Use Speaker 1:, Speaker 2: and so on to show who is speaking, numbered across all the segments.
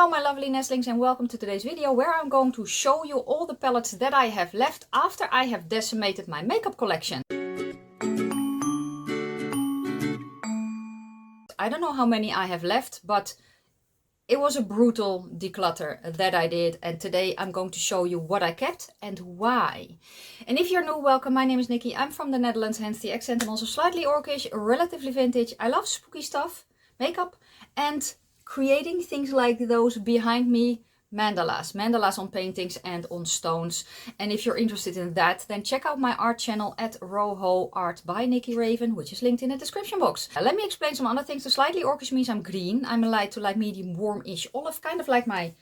Speaker 1: Hello my lovely nestlings and welcome to today's video where I'm going to show you all the palettes that I have left after I have decimated my makeup collection. I don't know how many I have left, but it was a brutal declutter that I did, and today I'm going to show you what I kept and why. And if you're new, welcome. My name is Nikki. I'm from the Netherlands, hence the accent. I'm also slightly orcish, relatively vintage. I love spooky stuff, makeup, and creating things like those behind me, mandalas on paintings and on stones. And if you're interested in that, then check out my art channel at Roho Art by NIKKIRAVEN, which is linked in the description box. Let me explain some other things. The slightly orcish means I'm green. I'm a light to light medium warmish olive, kind of like my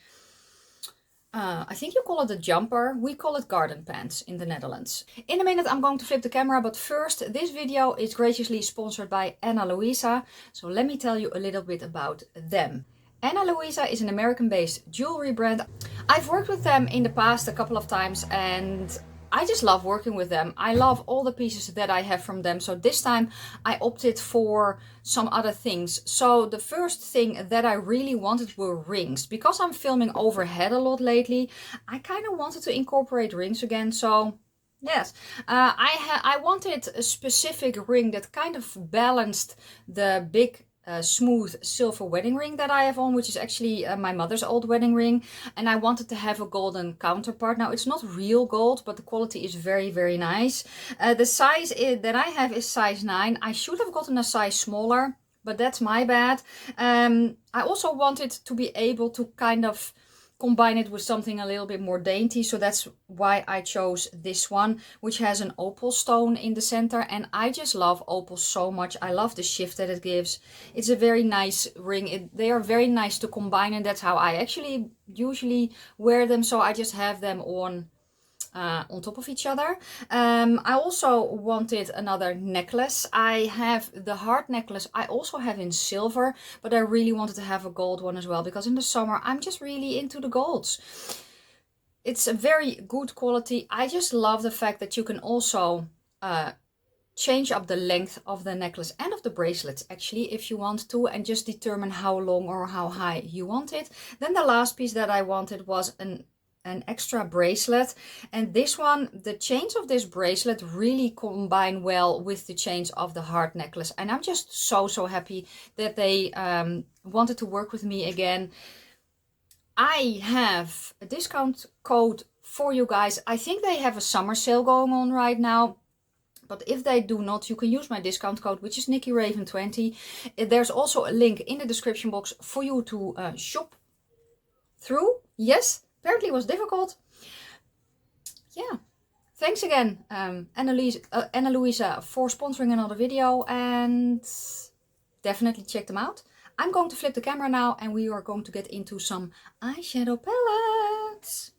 Speaker 1: I think you call it a jumper. We call it garden pants in the Netherlands. In a minute I'm going to flip the camera, but first, this video is graciously sponsored by Louisa. So let me tell you a little bit about them. Louisa is an American-based jewelry brand. I've worked with them in the past a couple of times and I just love working with them. I love all the pieces that I have from them. So this time I opted for some other things. So the first thing that I really wanted were rings. Because I'm filming overhead a lot lately, I kind of wanted to incorporate rings again. So yes, I wanted a specific ring that kind of balanced the big smooth silver wedding ring that I have on, which is actually my mother's old wedding ring, and I wanted to have a golden counterpart. Now it's not real gold, but the quality is very, very nice. The size that I have is size 9. I should have gotten a size smaller, but that's my bad. I also wanted to be able to kind of combine it with something a little bit more dainty, so that's why I chose this one, which has an opal stone in the center, and I just love opals so much. I love the shift that it gives. It's a very nice ring. They are very nice to combine, and that's how I actually usually wear them, so I just have them on top of each other. I also wanted another necklace. I have the heart necklace I also have in silver, but I really wanted to have a gold one as well, because in the summer I'm just really into the golds. It's a very good quality. I just love the fact that you can also change up the length of the necklace and of the bracelets actually if you want to, and just determine how long or how high you want it. Then the last piece that I wanted was an extra bracelet, and this one, the chains of this bracelet really combine well with the chains of the heart necklace, and I'm just so happy that they wanted to work with me again. I have a discount code for you guys. I think they have a summer sale going on right now, but if they do not, you can use my discount code, which is NIKKIRAVEN20. There's also a link in the description box for you to shop through. Yes, apparently it was difficult. Yeah, thanks again, Louisa, for sponsoring another video, and definitely check them out. I'm going to flip the camera now and we are going to get into some eyeshadow palettes.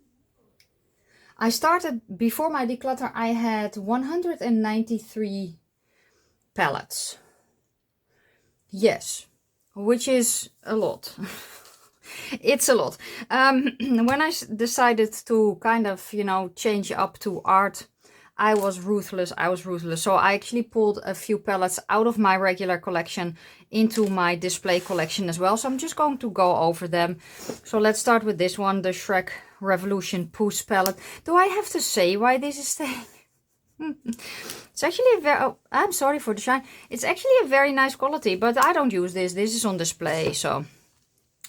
Speaker 1: I started, before my declutter, I had 193 palettes. Yes, which is a lot. It's a lot. When I decided to kind of, you know, change up to art, I was ruthless. So I actually pulled a few palettes out of my regular collection into my display collection as well. So I'm just going to go over them. So let's start with this one, the Shrek Revolution Puss palette. Do I have to say why this is staying? It's actually a very, oh, I'm sorry for the shine. It's actually a very nice quality, but I don't use this. This is on display, so.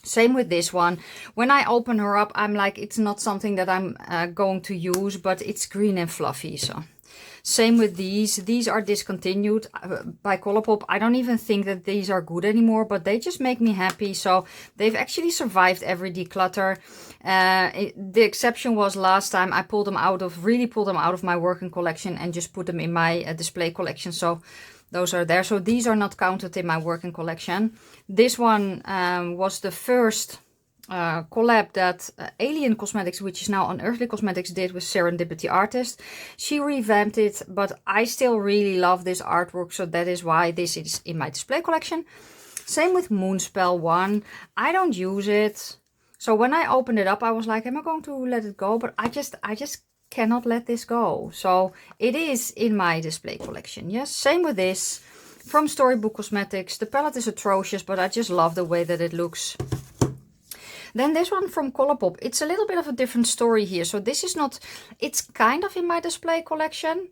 Speaker 1: Same with this one. When I open her up, I'm like, it's not something that I'm going to use, but it's green and fluffy. So same with these. These are discontinued by Colourpop. I don't even think that these are good anymore, but they just make me happy. So they've actually survived every declutter. The exception was last time I really pulled them out of my working collection and just put them in my display collection. So those are there. So these are not counted in my working collection. This one was the first collab that Alien Cosmetics, which is now Unearthly Cosmetics, did with Serendipity Artist. She revamped it, but I still really love this artwork, so that is why this is in my display collection. Same with Moonspell 1. I don't use it. So when I opened it up, I was like, am I going to let it go? But I just cannot let this go. So it is in my display collection. Yes, same with this from Storybook Cosmetics. The palette is atrocious, but I just love the way that it looks. Then this one from Colourpop. It's a little bit of a different story here. So this is not, it's kind of in my display collection.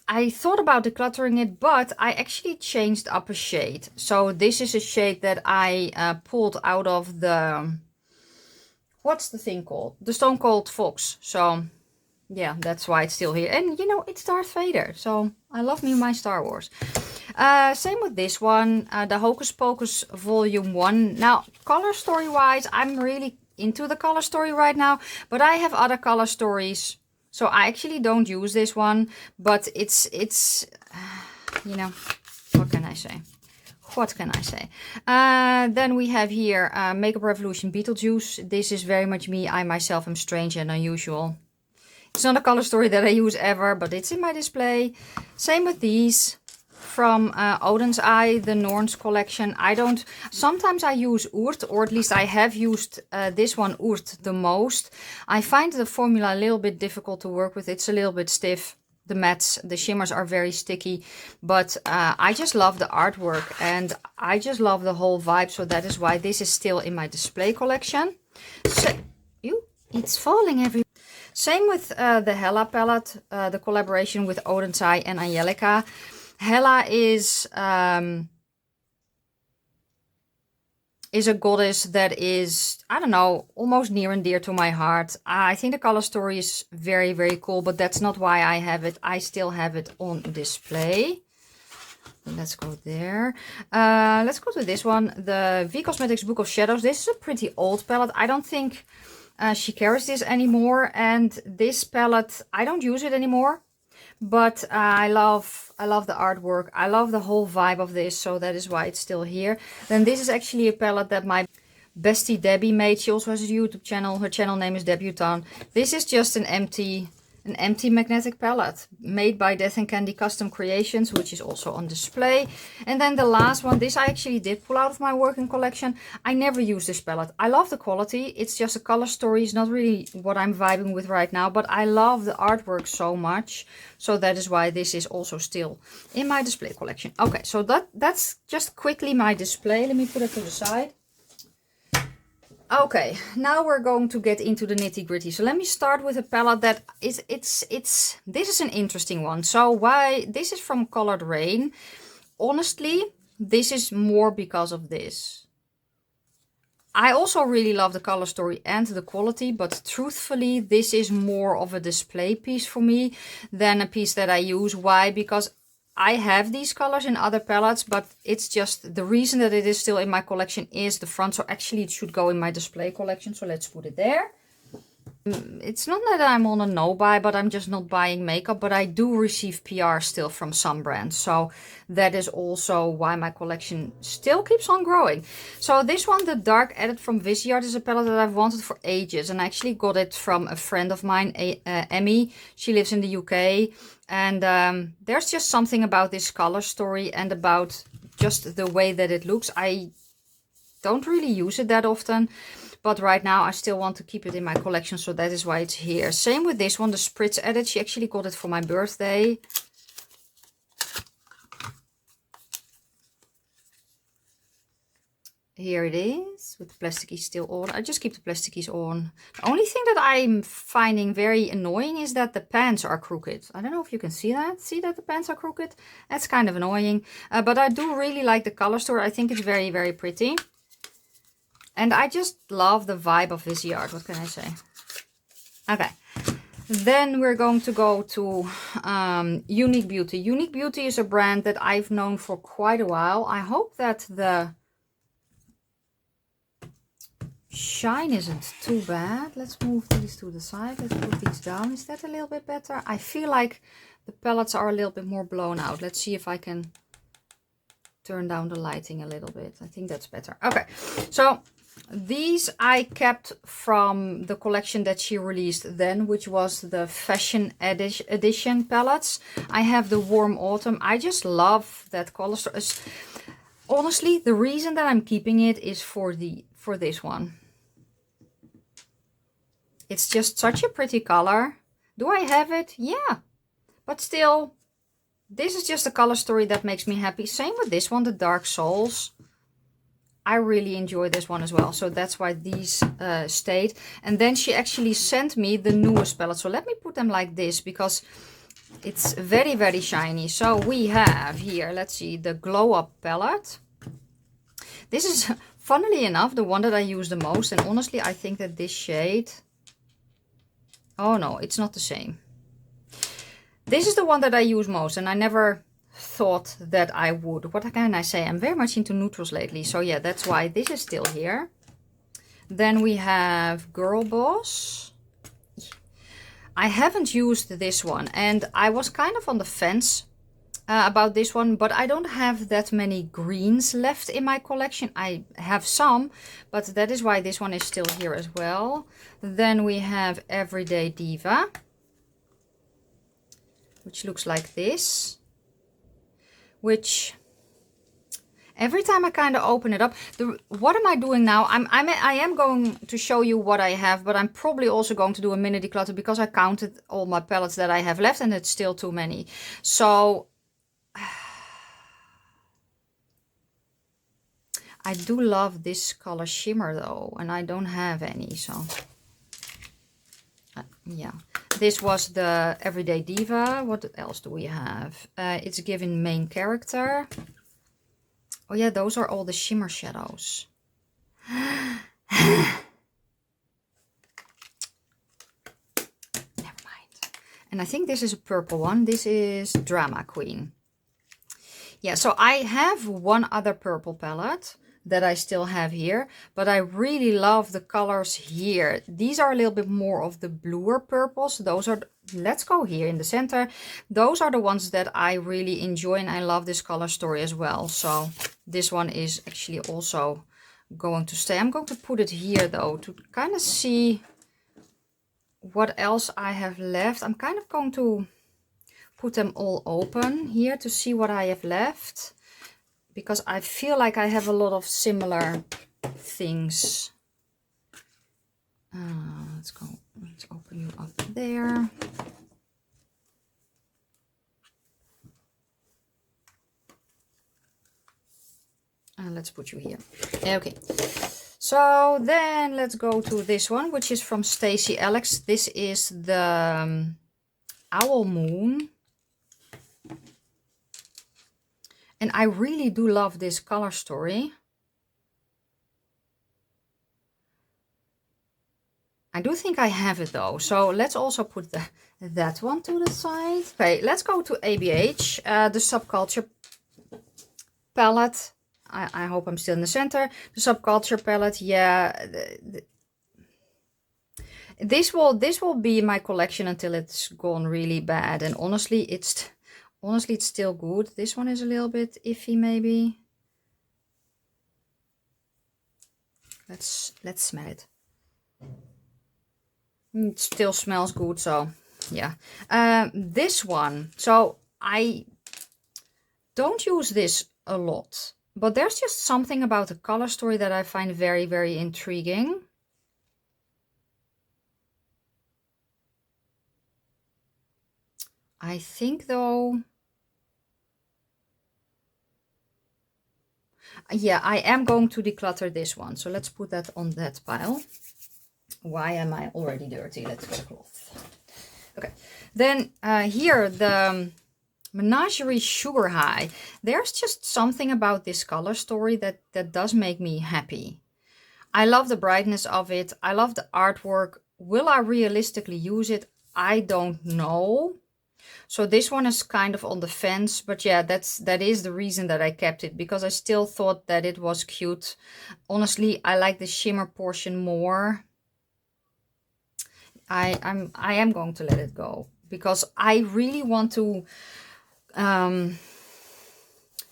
Speaker 1: I thought about decluttering it, but I actually changed up a shade. So this is a shade that I pulled out of the, what's the thing called? The Stone Cold Fox. So yeah, that's why it's still here. And you know, it's Darth Vader. So I love me my Star Wars. Same with this one, the Hocus Pocus Volume 1. Now, color story wise, I'm really into the color story right now, but I have other color stories. So I actually don't use this one, but it's you know, what can I say? What can I say? Then we have here Makeup Revolution Beetlejuice. This is very much me. I myself am strange and unusual. It's not a color story that I use ever, but it's in my display. Same with these. From Odin's Eye, the Norns collection. Sometimes I use Oert, or at least I have used this one, Oert, the most. I find the formula a little bit difficult to work with. It's a little bit stiff. The mattes, the shimmers are very sticky. But I just love the artwork and I just love the whole vibe. So that is why this is still in my display collection. So, it's falling everywhere. Same with the Hella palette, the collaboration with Odin's Eye and Angelica. Hella is a goddess that is, I don't know, almost near and dear to my heart. I think the color story is very, very cool, but that's not why I have it. I still have it on display. Let's go there. Let's go to this one, the V Cosmetics Book of Shadows. This is a pretty old palette. I don't think she carries this anymore, and this palette, I don't use it anymore. But I love the artwork. I love the whole vibe of this, so that is why it's still here. Then this is actually a palette that my bestie Debbie made. She also has a YouTube channel. Her channel name is Debutante. This is just an empty magnetic palette made by Death and Candy Custom Creations, which is also on display. And then the last one, this I actually did pull out of my working collection. I never use this palette. I love the quality. It's just a color story. It's not really what I'm vibing with right now, but I love the artwork so much. So that is why this is also still in my display collection. Okay, so that's just quickly my display. Let me put it to the side. Okay, now we're going to get into the nitty-gritty. So let me start with a palette that is, this is an interesting one. So why, this is from Colored Rain. Honestly, this is more because of this. I also really love the color story and the quality, but truthfully, this is more of a display piece for me than a piece that I use. Why? Because I have these colors in other palettes, but it's just the reason that it is still in my collection is the front. So actually it should go in my display collection. So let's put it there. It's not that I'm on a no buy, but I'm just not buying makeup. But I do receive PR still from some brands. So that is also why my collection still keeps on growing. So this one, the Dark Edit from Viseart, is a palette that I've wanted for ages. And I actually got it from a friend of mine, Emmy. She lives in the UK. And there's just something about this color story and about just the way that it looks. I don't really use it that often. But right now I still want to keep it in my collection, so that is why it's here. Same with this one, the Spritz Edit. She actually got it for my birthday. Here it is, with the plastikies still on. I just keep the plastikies on. The only thing that I'm finding very annoying is that the pans are crooked. I don't know if you can see that. See that the pans are crooked? That's kind of annoying. But I do really like the color story. I think it's very, very pretty. And I just love the vibe of Viseart. What can I say? Okay. Then we're going to go to Unique Beauty. Unique Beauty is a brand that I've known for quite a while. I hope that the shine isn't too bad. Let's move these to the side. Let's put these down. Is that a little bit better? I feel like the palettes are a little bit more blown out. Let's see if I can turn down the lighting a little bit. I think that's better. Okay, so these I kept from the collection that she released then, which was the Fashion Edition palettes. I have the Warm Autumn. I just love that color. Honestly, the reason that I'm keeping it is for this one. It's just such a pretty color. Do I have it? Yeah. But still, this is just a color story that makes me happy. Same with this one, the Dark Souls. I really enjoy this one as well. So that's why these stayed. And then she actually sent me the newest palette. So let me put them like this because it's very, very shiny. So we have here, let's see, the Glow Up palette. This is, funnily enough, the one that I use the most. And honestly, I think that this shade... Oh no, it's not the same. This is the one that I use most. And I never thought that I would. What can I say? I'm very much into neutrals lately. So yeah, that's why this is still here. Then we have Girl Boss. I haven't used this one. And I was kind of on the fence about this one. But I don't have that many greens left in my collection. I have some. But that is why this one is still here as well. Then we have Everyday Diva, which looks like this. Which every time I kind of open it up, what am I doing now? I am going to show you what I have, but I'm probably also going to do a mini declutter because I counted all my palettes that I have left and it's still too many. So I do love this color shimmer though, and I don't have any, so yeah. This was the Everyday Diva. What else do we have? It's given Main Character. Oh yeah, those are all the shimmer shadows. Never mind. And I think this is a purple one. This is Drama Queen. Yeah, so I have one other purple palette that I still have here, but I really love the colors here. These are a little bit more of the bluer purples. Those are, let's go here in the center. Those are the ones that I really enjoy, and I love this color story as well. So this one is actually also going to stay. I'm going to put it here though to kind of see what else I have left. I'm kind of going to put them all open here to see what I have left, because I feel like I have a lot of similar things. Let's go. Let's open you up there. And let's put you here. Okay. So then let's go to this one, which is from Stacy Alex. This is the Owl Moon. And I really do love this color story. I do think I have it though. So let's also put that one to the side. Okay, let's go to ABH, the Subculture palette. I hope I'm still in the center. The Subculture palette, yeah. This will be my collection until it's gone really bad. And honestly, it's still good. This one is a little bit iffy, maybe. Let's smell it. It still smells good, so yeah. This one, so I don't use this a lot, but there's just something about the color story that I find very, very intriguing. I think though, yeah, I am going to declutter this one. So let's put that on that pile. Why am I already dirty? Let's get a cloth. Okay, then here the Menagerie Sugar High. There's just something about this color story that does make me happy. I love the brightness of it. I love the artwork. Will I realistically use it? I don't know. So this one is kind of on the fence, but yeah, that is the reason that I kept it, because I still thought that it was cute. Honestly, I like the shimmer portion more. I am going to let it go because I really want to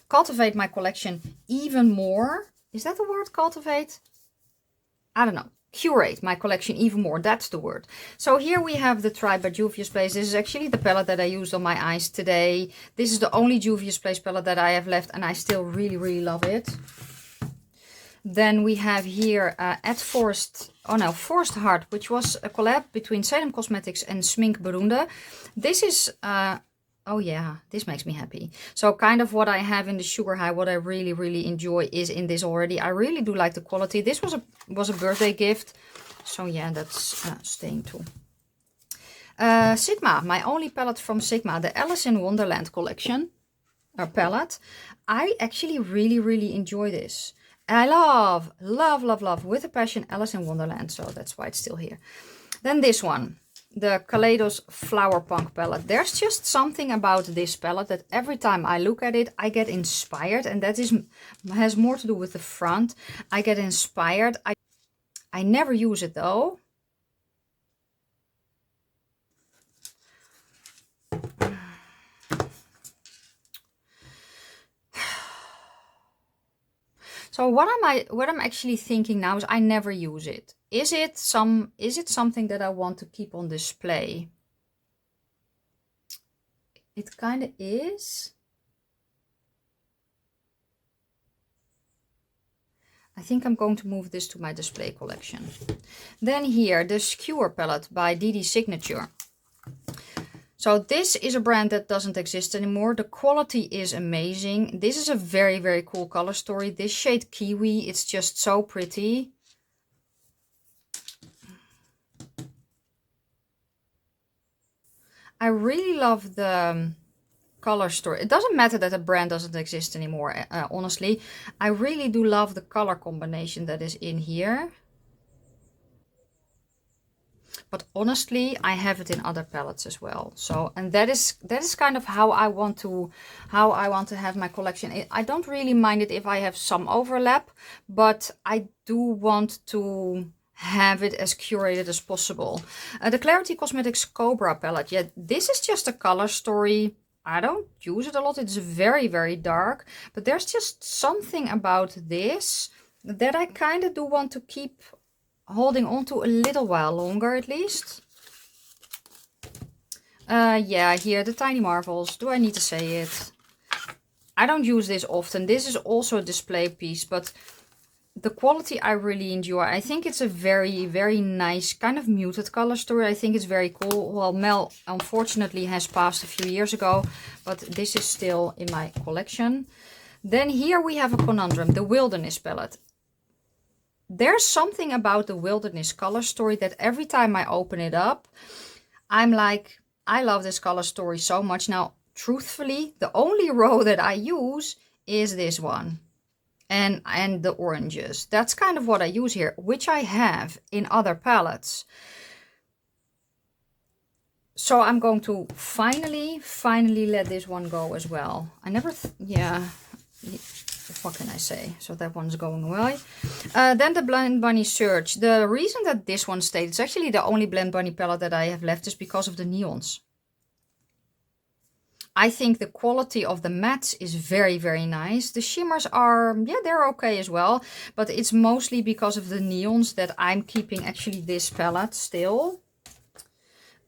Speaker 1: cultivate my collection even more. Is that the word, cultivate? I don't know. Curate my collection even more. That's the word. So here we have the Try by Juvia's Place. This is actually the palette that I used on my eyes today. This is the only Juvia's Place palette that I have left, and I still really, really love it. Then we have here at Forest Heart, which was a collab between Salem Cosmetics and Smink Berunde. This is Oh yeah, this makes me happy. So kind of what I have in the Sugar High, what I really, really enjoy is in this already. I really do like the quality. This was a birthday gift. So yeah, that's staying too. Sigma, my only palette from Sigma, the Alice in Wonderland collection, or palette. I actually really, really enjoy this. I love, love, love, love, with a passion, Alice in Wonderland. So that's why it's still here. Then this one, the Kaleidos Flower Punk palette. There's just something about this palette that every time I look at it, I get inspired. And that has more to do with the front. I get inspired. I never use it though. So what I'm actually thinking now is I never use it. Is it something that I want to keep on display? It kind of is. I think I'm going to move this to my display collection. Then here, the Skewer palette by DD Signature. So this is a brand that doesn't exist anymore. The quality is amazing. This is a very, very cool color story. This shade Kiwi, it's just so pretty. I really love the color story. It doesn't matter that the brand doesn't exist anymore, honestly. I really do love the color combination that is in here. But honestly, I have it in other palettes as well. So, and that is kind of how I want to have my collection. I don't really mind it if I have some overlap, but I do want to have it as curated as possible. The Clarity Cosmetics Cobra palette. Yeah, this is just a color story. I don't use it a lot. It's very, very dark, but there's just something about this that I kind of do want to keep holding on to a little while longer at least. Yeah, here, the Tiny Marvels. Do I need to say it? I don't use this often. This is also a display piece, but the quality I really enjoy. I think it's a very, very nice kind of muted color story. I think it's very cool. Well, Mel unfortunately has passed a few years ago, but this is still in my collection. Then here we have a conundrum, the Wilderness palette. There's something about the Wilderness color story that every time I open it up, I'm like, I love this color story so much. Now, truthfully, the only row that I use is this one. And the oranges. That's kind of what I use here, which I have in other palettes. So I'm going to finally let this one go as well. I never, yeah. What can I say? So that one's going away. Then the Blend Bunny Surge. The reason that this one stayed, it's actually the only Blend Bunny palette that I have left, is because of the neons. I think the quality of the mattes is very, very nice. The shimmers are, yeah, they're okay as well. But it's mostly because of the neons that I'm keeping actually this palette still.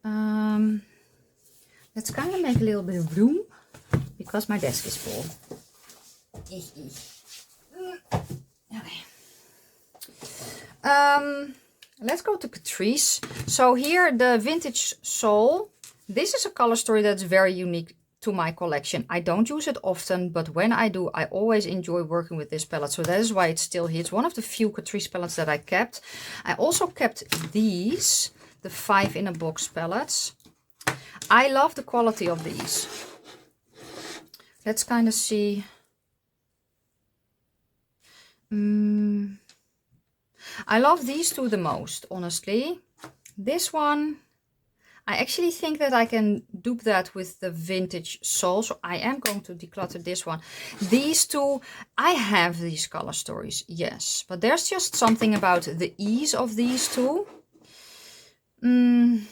Speaker 1: Let's kind of make a little bit of room because my desk is full. Okay. Let's go to Catrice. So here, the Vintage Soul. This is a color story that's very unique to my collection. I don't use it often, but when I do, I always enjoy working with this palette. So that is why it's still here. It's one of the few Catrice palettes that I kept. I also kept these, the 5 in a box palettes. I love the quality of these. Let's kind of see. I love these two the most, honestly. This one, I actually think that I can dupe that with the Vintage Soul. So I am going to declutter this one. These two, I have these color stories, yes. But there's just something about the ease of these two. And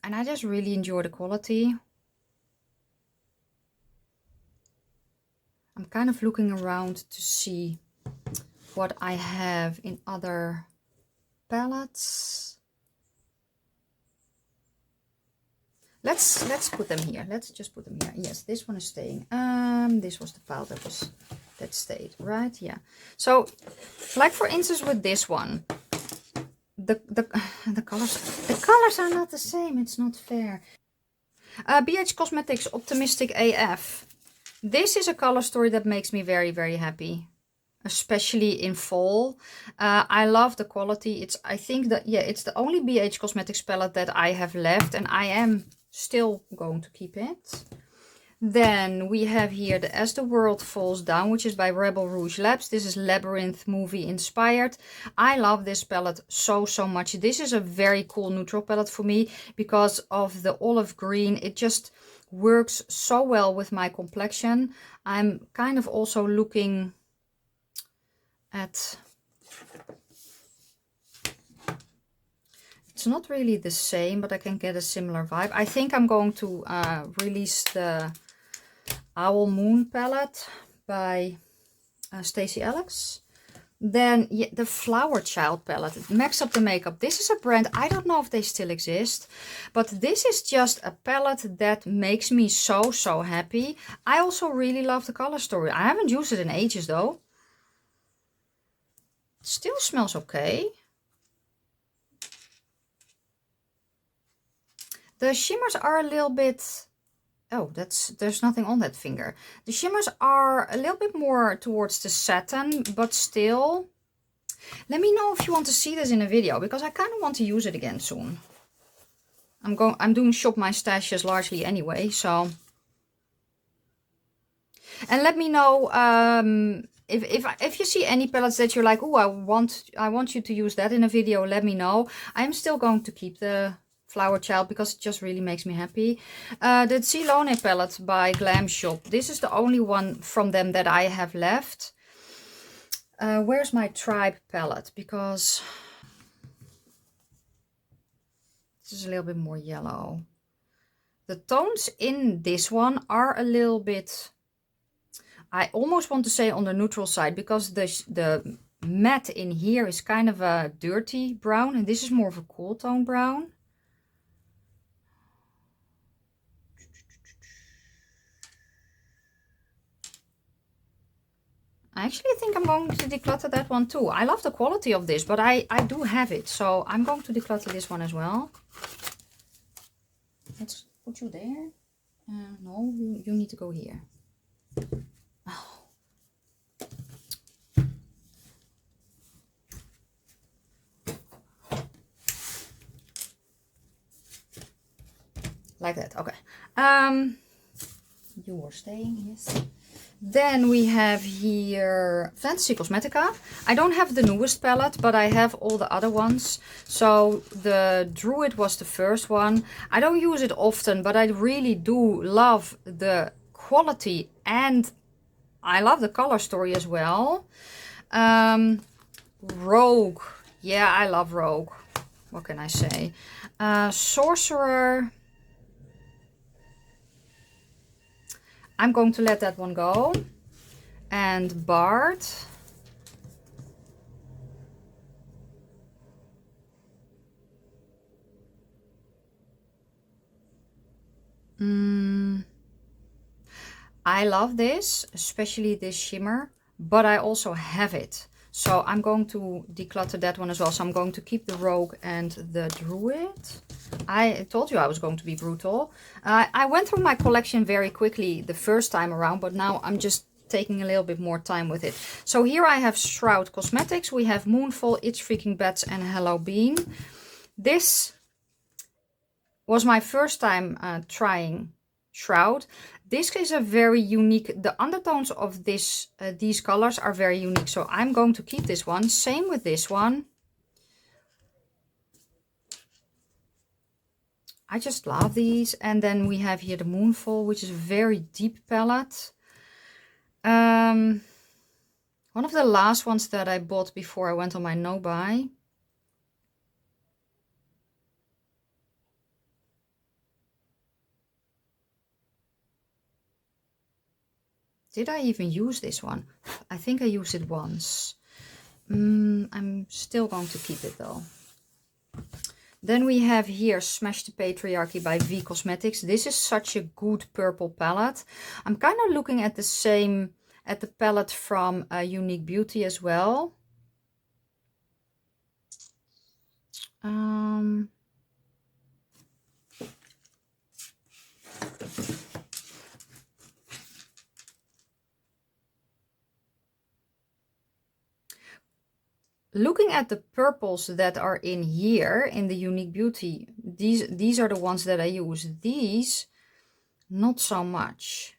Speaker 1: I just really enjoy the quality. I'm kind of looking around to see what I have in other palettes. Let's put them here. Let's just put them here. Yes, this one is staying. This was the pile that stayed, right? Yeah. So, like for instance with this one, the colors are not the same. It's not fair. BH Cosmetics Optimistic AF. This is a color story that makes me very, very happy. Especially in fall. I love the quality. I think that, yeah, it's the only BH Cosmetics palette that I have left. And I am still going to keep it. Then we have here the As the World Falls Down, which is by Rebel Rouge Labs. This is Labyrinth movie inspired. I love this palette so, so much. This is a very cool neutral palette for me because of the olive green. It just works so well with my complexion. I'm kind of also looking at... It's not really the same, but I can get a similar vibe. I think I'm going to release the Owl Moon palette by Stacey Alex. Then yeah, the Flower Child palette, Max Up the Makeup. This is a brand, I don't know if they still exist, but this is just a palette that makes me so, so happy. I also really love the color story. I haven't used it in ages though. It still smells okay. The shimmers are a little bit... Oh, there's nothing on that finger. The shimmers are a little bit more towards the satin, but still. Let me know if you want to see this in a video, because I kind of want to use it again soon. I'm doing Shop My Stashes largely anyway, so. And let me know if you see any palettes that you're like, oh, I want you to use that in a video. Let me know. I'm still going to keep the Flower Child because it just really makes me happy. The Zilone palette by Glam Shop. This is the only one from them that I have left. Where's my Tribe palette? Because this is a little bit more yellow. The tones in this one are a little bit, I almost want to say on the neutral side, because the matte in here is kind of a dirty brown and this is more of a cool tone brown. I actually think I'm going to declutter that one too. I love the quality of this, but I do have it. So I'm going to declutter this one as well. Let's put you there. No, you need to go here. Oh. Like that, okay. You are staying, yes. Then we have here Fantasy Cosmetica. I don't have the newest palette, but I have all the other ones. So the Druid was the first one. I don't use it often, but I really do love the quality and I love the color story as well. Rogue. Yeah, I love Rogue. What can I say? Sorcerer. I'm going to let that one go. And Bard. I love this, especially this shimmer, but I also have it. So I'm going to declutter that one as well. So I'm going to keep the Rogue and the Druid. I told you I was going to be brutal. I went through my collection very quickly the first time around, but now I'm just taking a little bit more time with it. So here I have Shroud Cosmetics. We have Moonfall, It's Freaking Bats, and Hello Bean. This was my first time trying Shroud. This is a very unique, the undertones of this these colors are very unique. So I'm going to keep this one. Same with this one. I just love these. And then we have here the Moonfall, which is a very deep palette. One of the last ones that I bought before I went on my no-buy. Did I even use this one? I think I used it once. I'm still going to keep it though. Then we have here Smash the Patriarchy by V Cosmetics. This is such a good purple palette. I'm kind of looking at the same, at the palette from Unique Beauty as well. looking at the purples that are in here in the Unique Beauty, these are the ones that I use. These, not so much.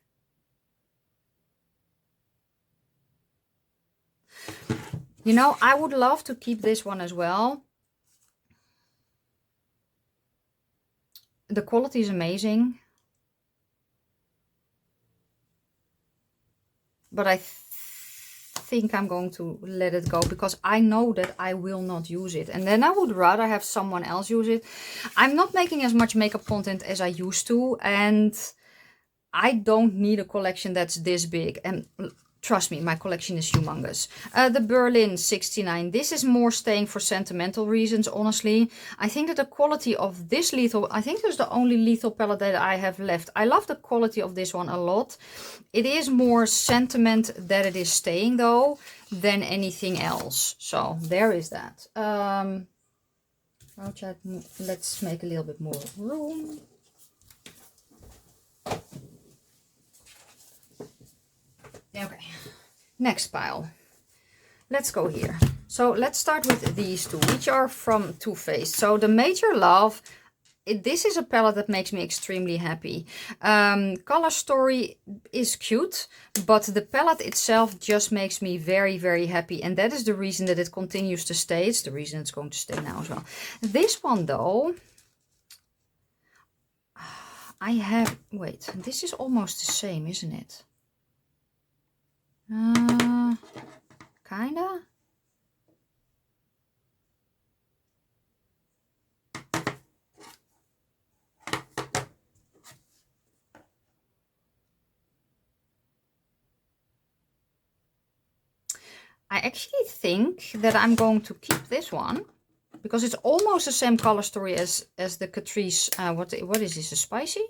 Speaker 1: You know, I would love to keep this one as well. The quality is amazing. But I think I'm going to let it go because I know that I will not use it. And then I would rather have someone else use it. I'm not making as much makeup content as I used to. And I don't need a collection that's this big. And trust me, my collection is humongous. The Berlin 69. This is more staying for sentimental reasons, honestly. I think that the quality of this lethal... I think it's the only lethal palette that I have left. I love the quality of this one a lot. It is more sentiment that it is staying, though, than anything else. So, there is that. Let's make a little bit more room. Okay, next pile. Let's go here. So let's start with these two, which are from Too Faced. So the Major Love, this is a palette that makes me extremely happy. Color Story is cute, but the palette itself just makes me very, very happy. And that is the reason that it continues to stay. It's the reason it's going to stay now as well. This one though, I have, wait, this is almost the same, isn't it? Kinda. I actually think that I'm going to keep this one because it's almost the same color story as the Catrice. What is this? A spicy?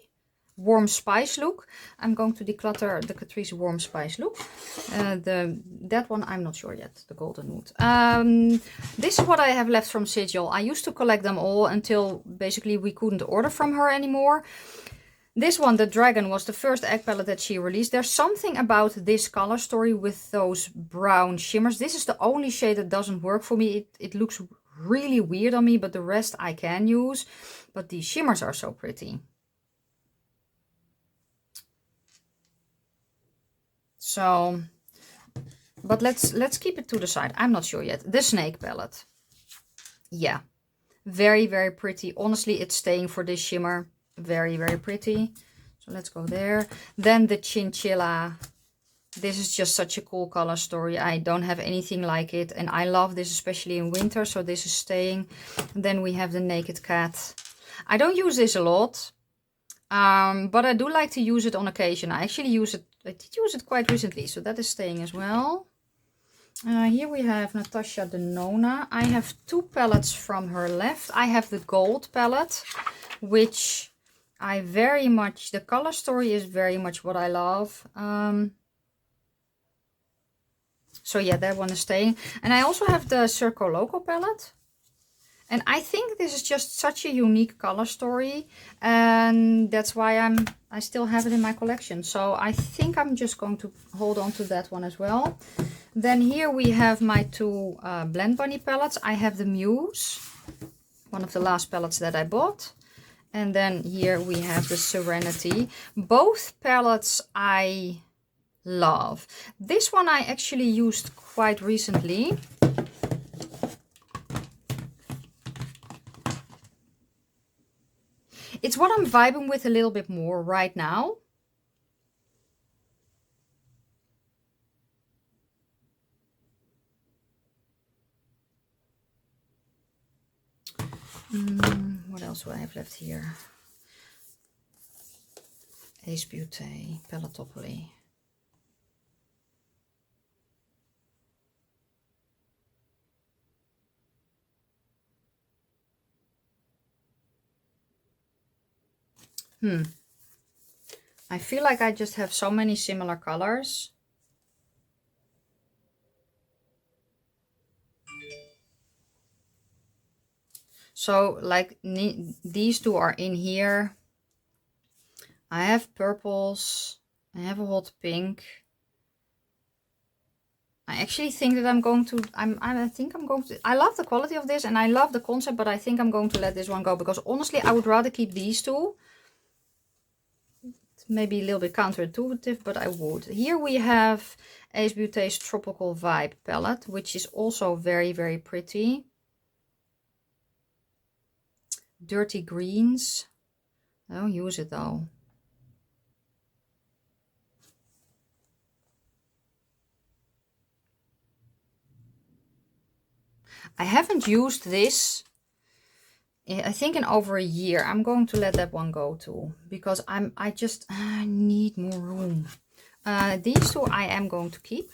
Speaker 1: Warm Spice look. I'm going to declutter the Catrice Warm Spice look. That one I'm not sure yet. The Golden Nude. This is what I have left from Sigil. I used to collect them all until basically we couldn't order from her anymore. This one, the Dragon, was the first egg palette that she released. There's something about this color story with those brown shimmers. This is the only shade that doesn't work for me. It looks really weird on me, but the rest I can use. But these shimmers are so pretty. So, but let's keep it to the side. I'm not sure yet. The Snake palette. Yeah, very, very pretty. Honestly, it's staying for this shimmer. Very, very pretty. So let's go there. Then the Chinchilla. This is just such a cool color story. I don't have anything like it. And I love this, especially in winter. So this is staying. Then we have the Naked Cat. I don't use this a lot. But I do like to use it on occasion. I actually I did use it quite recently. So that is staying as well. Here we have Natasha Denona. I have two palettes from her left. I have the gold palette, which I very much, the color story is very much what I love. So yeah, that one is staying. And I also have the Circo Loco palette. And I think this is just such a unique color story. And that's why I still have it in my collection. So I think I'm just going to hold on to that one as well. Then here we have my two Blend Bunny palettes. I have the Muse, one of the last palettes that I bought. And then here we have the Serenity. Both palettes I love. This one I actually used quite recently. It's what I'm vibing with a little bit more right now. What else do I have left here? Ace Beauté, Paletopoly. I feel like I just have so many similar colors. So like these two are in here. I have purples. I have a hot pink. I actually think that I'm going to, I love the quality of this and I love the concept, but I think I'm going to let this one go because honestly, I would rather keep these two. It's maybe a little bit counterintuitive, but I would. Here we have Ace Beauté's Tropical Vibe palette, which is also very, very pretty. Dirty greens. I don't use it though. I haven't used this, I think, in over a year. I'm going to let that one go too, because I need more room. These two I am going to keep.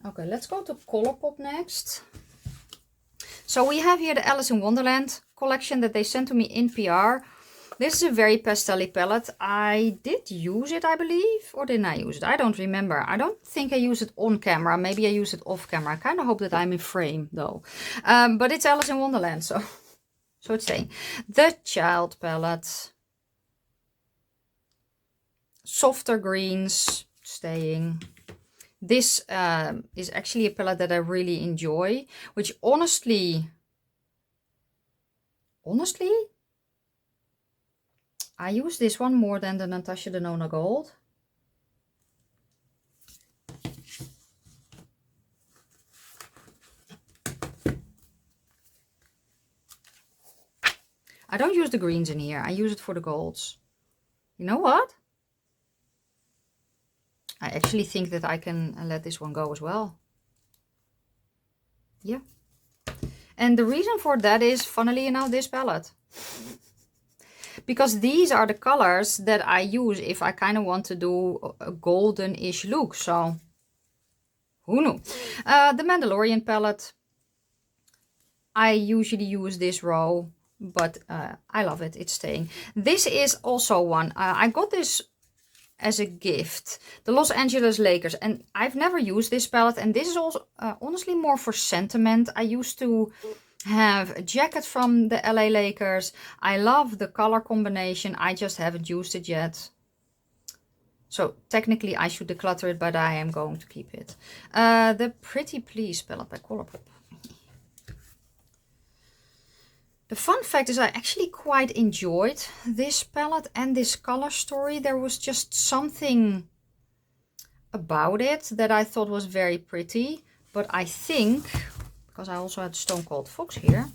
Speaker 1: Okay, let's go to Colourpop next. So we have here the Alice in Wonderland collection that they sent to me in PR. This is a very pastel-y palette. I did use it, I believe, or didn't I use it? I don't remember. I don't think I used it on camera. Maybe I used it off camera. I kind of hope that I'm in frame though. But it's Alice in Wonderland, so it's staying. The Child palette. Softer greens, staying. This is actually a palette that I really enjoy, which honestly, I use this one more than the Natasha Denona Gold. I don't use the greens in here. I use it for the golds. You know what? I actually think that I can let this one go as well. Yeah. And the reason for that is, funnily enough, this palette. Because these are the colors that I use if I kind of want to do a golden-ish look. So, who knew? The Mandalorian palette. I usually use this row, but I love it. It's staying. This is also one. I got this as a gift. The Los Angeles Lakers. And I've never used this palette. And this is also honestly more for sentiment. I used to have a jacket from the LA Lakers. I love the color combination. I just haven't used it yet. So technically I should declutter it, but I am going to keep it. The Pretty Please palette by Colourpop. The fun fact is I actually quite enjoyed this palette and this color story. There was just something about it that I thought was very pretty. But I think, because I also had Stone Cold Fox here.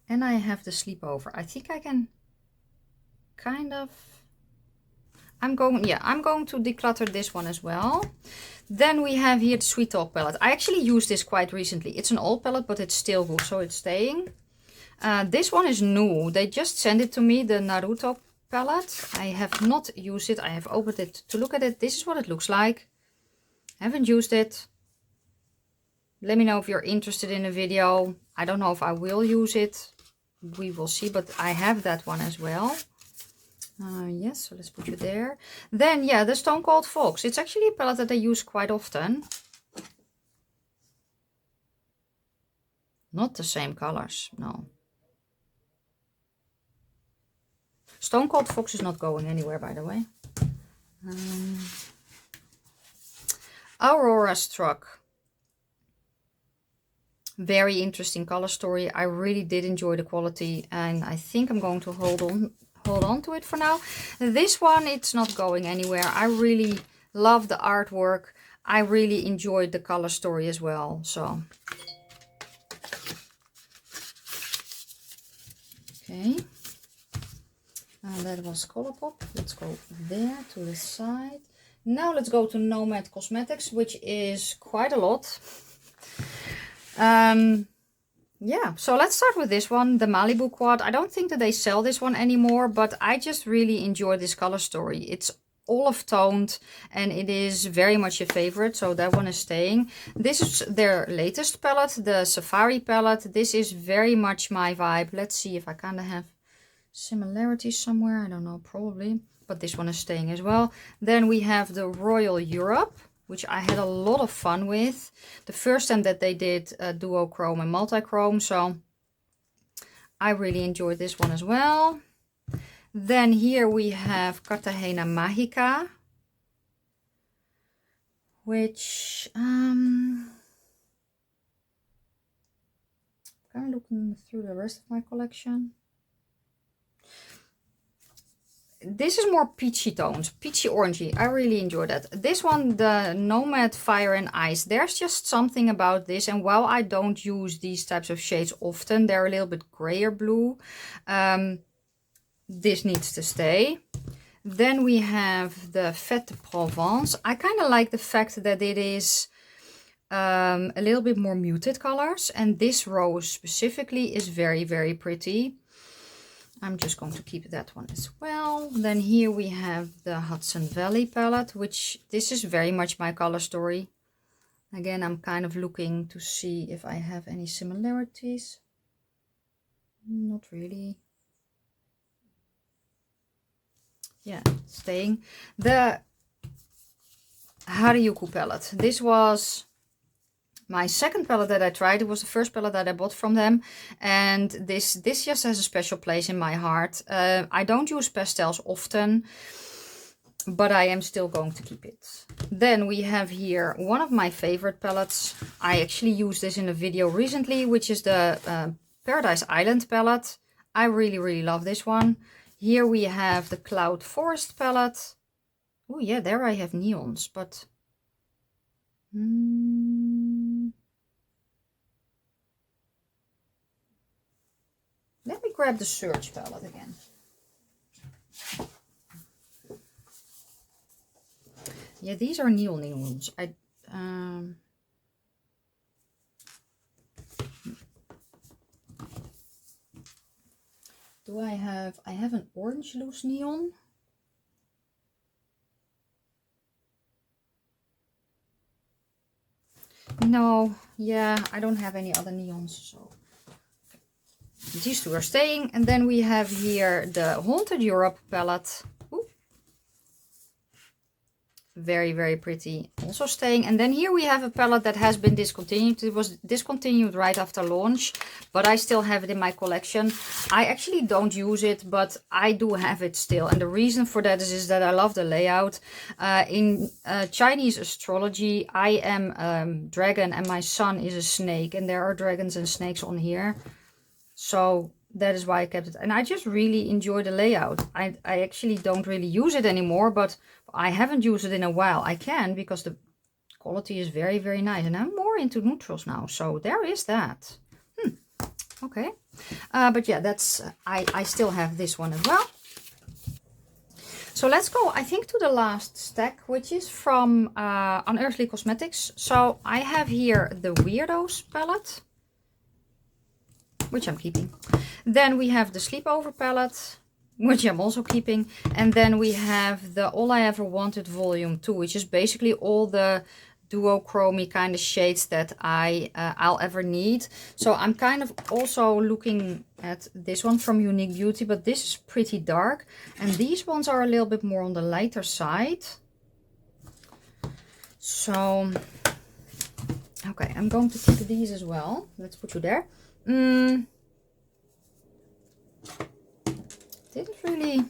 Speaker 1: And I have the Sleepover. I think I can kind of... I'm going to declutter this one as well. Then we have here the Sweet Talk palette. I actually used this quite recently. It's an old palette, but it's still good, so it's staying. This one is new. They just sent it to me, the Naruto palette. I have not used it. I have opened it to look at it. This is what it looks like. Haven't used it. Let me know if you're interested in a video. I don't know if I will use it. We will see, but I have that one as well. Yes, so let's put you there. Then, yeah, the Stone Cold Fox. It's actually a palette that I use quite often. Not the same colors, no. Stone Cold Fox is not going anywhere, by the way. Aurora's Truck. Very interesting color story. I really did enjoy the quality, and I think I'm going to hold on to it for now. This one, it's not going anywhere. I really love the artwork. I really enjoyed the color story as well. So, okay. That was Colourpop. Let's go there to the side. Now let's go to Nomad Cosmetics, which is quite a lot. Yeah, so let's start with this one, the Malibu Quad. I don't think that they sell this one anymore, but I just really enjoy this color story. It's olive toned and it is very much a favorite, so that one is staying. This is their latest palette, the Safari palette. This is very much my vibe. Let's see if I kind of have similarities somewhere. I don't know, probably, but this one is staying as well. Then we have the Royal Europe, which I had a lot of fun with. The first time that they did duochrome and multichrome, so I really enjoyed this one as well. Then here we have Cartagena Mágica, which kind of looking through the rest of my collection. This is more peachy tones, peachy orangey. I really enjoy that. This one, the Nomad Fire and Ice, there's just something about this, and while I don't use these types of shades often, they're a little bit grayer blue. This needs to stay. Then we have the Fête de Provence. I kind of like the fact that it is a little bit more muted colors, and this rose specifically is very, very pretty. I'm just going to keep that one as well. Then here we have the Hudson Valley palette, which this is very much my color story. Again, I'm kind of looking to see if I have any similarities. Not really. Yeah, staying. The Harajuku palette. This was my second palette that I tried. It was the first palette that I bought from them, and this just has a special place in my heart. I don't use pastels often, but I am still going to keep it. Then we have here one of my favorite palettes. I actually used this in a video recently, which is the Paradise Island palette. I really, really love this one. Here we have the Cloud Forest palette. Oh yeah, there I have neons, but let me grab the Surge palette again. Yeah, these are neons. Do I have an orange loose neon. No, yeah, I don't have any other neons, so these two are staying. And then we have here the Haunted Europe palette. Ooh. Very, very pretty, also staying. And then here we have a palette that has been discontinued. It was discontinued right after launch, but I still have it in my collection. I actually don't use it, but I do have it still, and the reason for that is that I love the layout. In Chinese astrology, I am dragon and my sun is a snake, and there are dragons and snakes on here, so that is why I kept it. And I just really enjoy the layout. I actually don't really use it anymore, but I haven't used it in a while. I can, because the quality is very, very nice. And I'm more into neutrals now. So there is that. Okay. But yeah, that's, I still have this one as well. So let's go, I think, to the last stack, which is from Unearthly Cosmetics. So I have here the Weirdos palette, which I'm keeping. Then we have the Sleepover palette, which I'm also keeping. And then we have the All I Ever Wanted Volume 2, which is basically all the duochromy kind of shades that I'll ever need. So I'm kind of also looking at this one from Unique Beauty, but this is pretty dark. And these ones are a little bit more on the lighter side. So, okay, I'm going to keep these as well. Let's put you there. Didn't really...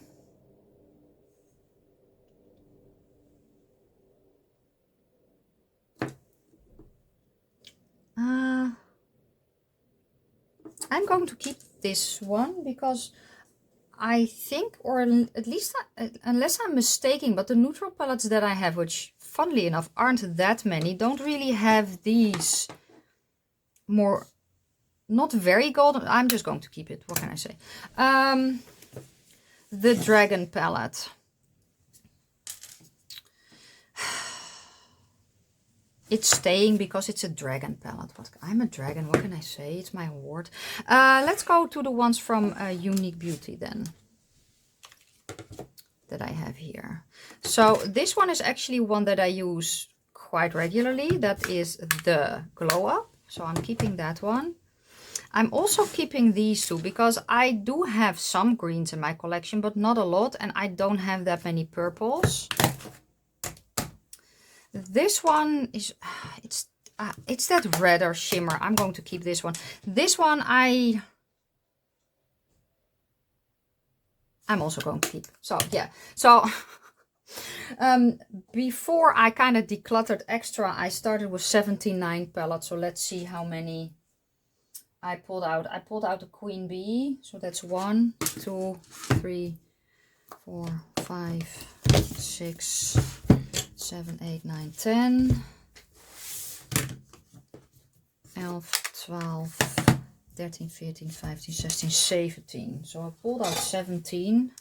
Speaker 1: I'm going to keep this one because I think, or at least, unless I'm mistaken, but the neutral palettes that I have, which funnily enough aren't that many, don't really have these more, not very golden. I'm just going to keep it. What can I say? The Dragon palette. It's staying because it's a dragon palette. But I'm a dragon. What can I say? It's my award. Let's go to the ones from Unique Beauty then. That I have here. So this one is actually one that I use quite regularly. That is the Glow Up. So I'm keeping that one. I'm also keeping these two because I do have some greens in my collection, but not a lot. And I don't have that many purples. This one is, it's that redder shimmer. I'm going to keep this one. This one, I I'm also going to keep. So yeah, so before I kind of decluttered extra, I started with 79 palettes. So let's see how many I pulled out. I pulled out the Queen Bee. So that's 1, 2, 3, 4, 5, 6, 7, 8, 9, 10, 11, 12, 13, 14, 15, 16, 17. So I pulled out 17.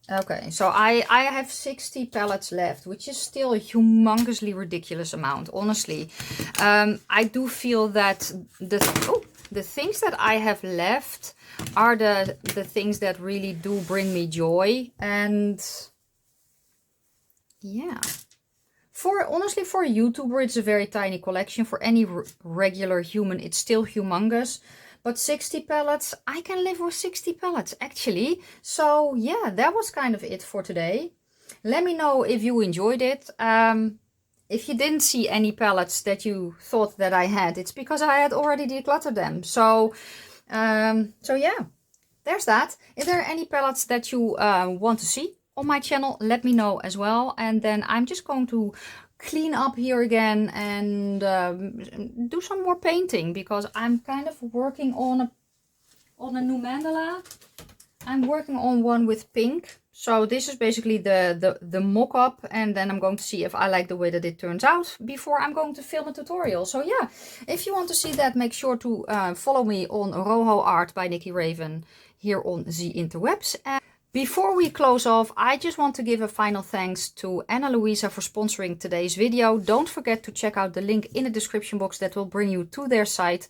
Speaker 1: Okay, so I have 60 palettes left, which is still a humongously ridiculous amount, honestly. I do feel that the things that I have left are the things that really do bring me joy. And yeah, honestly, for a YouTuber, it's a very tiny collection. For any regular human, it's still humongous. But 60 palettes, I can live with 60 palettes actually. So yeah, that was kind of it for today. Let me know if you enjoyed it. If you didn't see any palettes that you thought that I had, it's because I had already decluttered them. So yeah, there's that. If there are any palettes that you want to see on my channel, let me know as well. And then I'm just going to clean up here again and do some more painting, because I'm kind of working on a new mandala. I'm working on one with pink. So this is basically the mock-up, and then I'm going to see if I like the way that it turns out before I'm going to film a tutorial. So yeah, if you want to see that, make sure to follow me on Roho Art by NIKKIRAVEN here on the interwebs. Before we close off, I just want to give a final thanks to Louisa for sponsoring today's video. Don't forget to check out the link in the description box that will bring you to their site.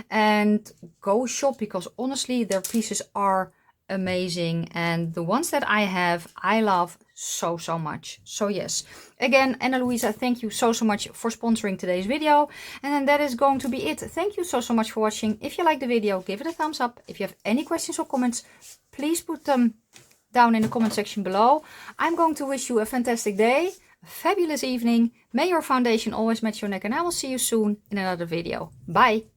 Speaker 1: And go shop, because honestly, their pieces are amazing. And the ones that I have, I love so much. So yes, again, Louisa, thank you so much for sponsoring today's video. And then that is going to be it. Thank you so much for watching. If you like the video, give it a thumbs up. If you have any questions or comments, please put them down in the comment section below. I'm going to wish you a fantastic day, a fabulous evening. May your foundation always match your neck, and I will see you soon in another video. Bye!